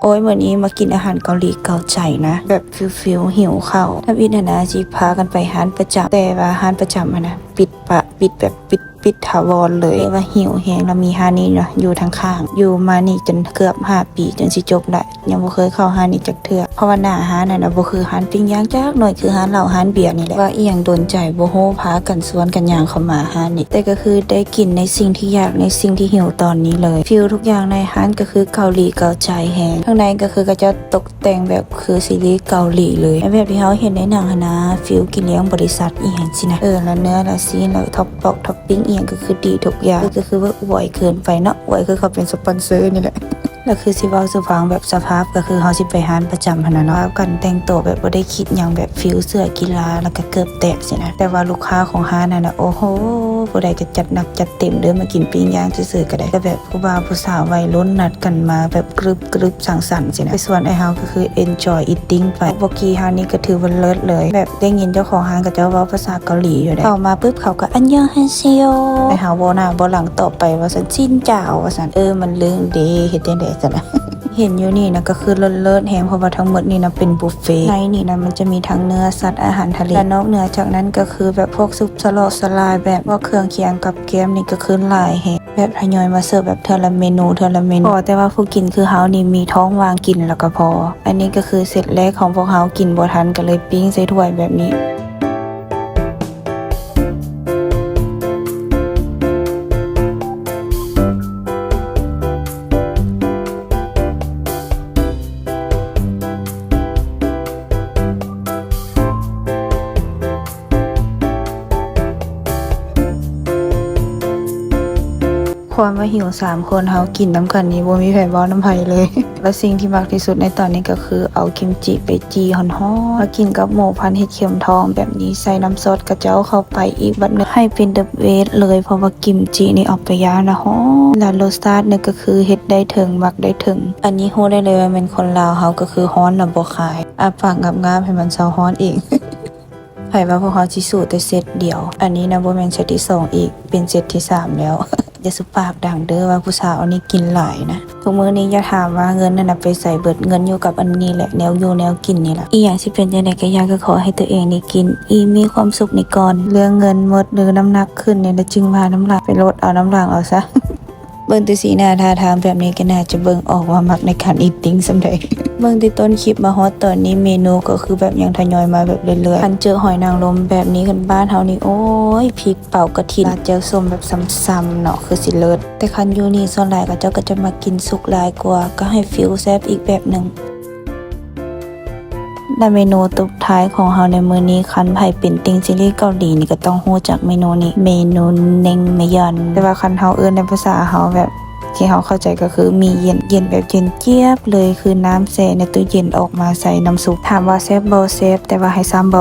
อ้ยวันนี้มากินอาหารเกาหลีเกาใจนะแบบฟิลหิวข้าวถ้าอินนะจีพากันไปร้านประจำแต่ว่าร้านประจำนะปิดแบบปิดถาวรเลยว่าหิวแหงแล้วมีร้านนี้เนาะอยู่ทางข้างอยู่มานี่จนเกือบ5 ปีจนสิจบละยังบ่เคยเข้าร้านนี้จักเทื่อเพราะว่าหน้าร้านน่ะบ่คือร้านปิ้งย่างจักหน่อยคือร้านเหล้าร้านเบียร์นี่แหละว่าอีหยังโดนใจบ่ฮู้พากันสวนกันย่างเข้ามาร้านนี้แต่ก็คือได้กินในสิ่งที่อยากในสิ่งที่หิวตอนนี้เลยฟิลทุกอย่างในร้านก็คือเกาหลีเกาใจแฮงข้างในก็คือก็จะตกแต่งแบบคือซีรีส์เกาหลีเลยแบบที่เขาเห็นในหนังนะฟิลกินเลี้ยงบริษัทอีหยังสินะแล้วเนื้อแล้วซีนแล้วท็อปปิ้งอีหยังก็คือดีทุกอย่างก็คือว่าอวยเกินไปเนาะอวยคือเขาเป็นสปอนเซอร์นี่แหละแล้วคือสิเว้าสิฟังแบบสภาพก็คือเฮาสิไปร้านประจำหั่นน่ะเนาะกันแต่งตัวแบบบ่ได้คิดหยังแบบฟิลเสื้อกีฬาแล้วก็เกือบแตกสินะแต่ว่าลูกค้าของร้านน่ะนะโอ้โหผู้ใดจะจัดหนักจัดเต็มเด้อมากินปิ้งย่างซื่อๆก็ได้ก็แบบผู้บ่าวผู้สาววัยรุ่นนัดกันมาแบบกรึบสังสรรค์สินะส่วนไอ้เฮาก็คือ enjoy eating ไปเมื่อกี้เฮานี่ก็ถือว่าเลิศเลยแบบได้ยินเจ้าของร้านก็จะเว้าภาษาเกาหลีอยู่ได้เข้ามาปึ๊บเขาก็อันยองฮันเซโยไอ้เฮาบ่หน้าบ่หลังต่อไปว่าซั่นชินเจ้าว่าซั่นมันเรื่องดีเฮ็ดจังได๋ซั่นนะเห็นอยู่นี่นะก็คือเลิศแฮงเพราะว่าทั้งหมดนี่นะเป็นบุฟเฟ่ในนี่นะมันจะมีทั้งเนื้อสัตว์อาหารทะเลและนอกเหนือจากนั้นก็คือแบบพวกซุปสลอดสลายแบบว่าเครื่องเคียงกับแกมนี่ก็คือหลายแฮงแบบทยอยมาเสิร์ฟแบบเทอละเมนูพอแต่ว่าผู้กินคือเฮานี่มีท้องวางกินแล้วก็พออันนี้ก็คือเสร็จแรกของพวกเฮากินบ่ทันก็เลยปิ้งใส่ถ้วยแบบนี้ความว่าหิว3 คนเฮากินน้ำกันนี้บ่มีไผบ่น้ำไผเลย และสิ่งที่มักที่สุดในตอนนี้ก็คือเอากิมจิไปจีฮ้อนๆแล้วกินกับหมูพันเห็ดเข็มทองแบบนี้ใส่น้ำซอสกระเจ้าเข้าไปอีกบัดนึงให้เป็นเดอะเบสเลยเพราะว่ากิมจินี่ออกไปย่างนะฮ้อนแล้วรสชาตินี่ก็คือเฮ็ดได้ถึงมักได้ถึงอันนี้ฮู้ได้เลยว่าเป็นคนลาวเฮาก็คือฮ้อนน่ะบ่ขายปากงามๆให้มันเซาฮ้อนเอง ไผว่าพวกเขาสิสู้แต่เซตเดียวอันนี้นะบ่แม่นเซตที่2อีกเป็นเซตที่3แล้ว อย่าสุปากดังเด้อว่าผู้สาวอันนี้กินหลายนะทุกมื้อนี้อย่าถามว่าเงินนั่นน่ะไปใส่เบิดเงินอยู่กับอันนี้แหละแนวอยู่แนวกินนี่แหละอีหยังสิเป็นจังได๋ก็อยากขอให้ตัวเองได้กินมีความสุขในก่อนเรื่องเงินหมดหรือน้ำหนักขึ้นเนี่ยแล้วจึงว่าน้ำหนักไปลดเอาน้ำหลังเอาซะ เบิ่งแต่สีหน้าท่าทางแบบนี้ก็น่าจะเบิ่งออกว่ามักในการอีทติ้งซำใด เบิ่งที่ต้นคลิปมาฮอดตอนนี้เมนูก็คือแบบยังทยอยมาแบบเรื่อยๆคันเจอหอยนางรมแบบนี้กันบ้านเฮานี่โอ้ยพริกเป่ากระถิ่นราดแจ่วส้มแบบซ้ำๆเนาะคือสิเลิศแต่คันอยู่นี่ส่วนหลายก็เจ้าก็จะมากินสุกหลายกว่าก็ให้ฟีลแซ่บอีกแบบนึงและเมนูตุบท้ายของเฮาในมื้อนี้คันไผเป็นติ่งซีรีส์เกาหลีนี่ก็ต้องฮู้จักเมนูนี้เมนูเน่งเมยอนแต่ว่าคันเฮาเอิ้นในภาษาเฮาแบบที่เฮาเข้าใจก็คือมีเย็นแบบเย็นเจี๊ยบเลยคือน้ำแช่ในตู้เย็นออกมาใส่น้ำซุปถามว่าแซ่บบ่แซ่บแต่ว่าให้ซ้ำบ่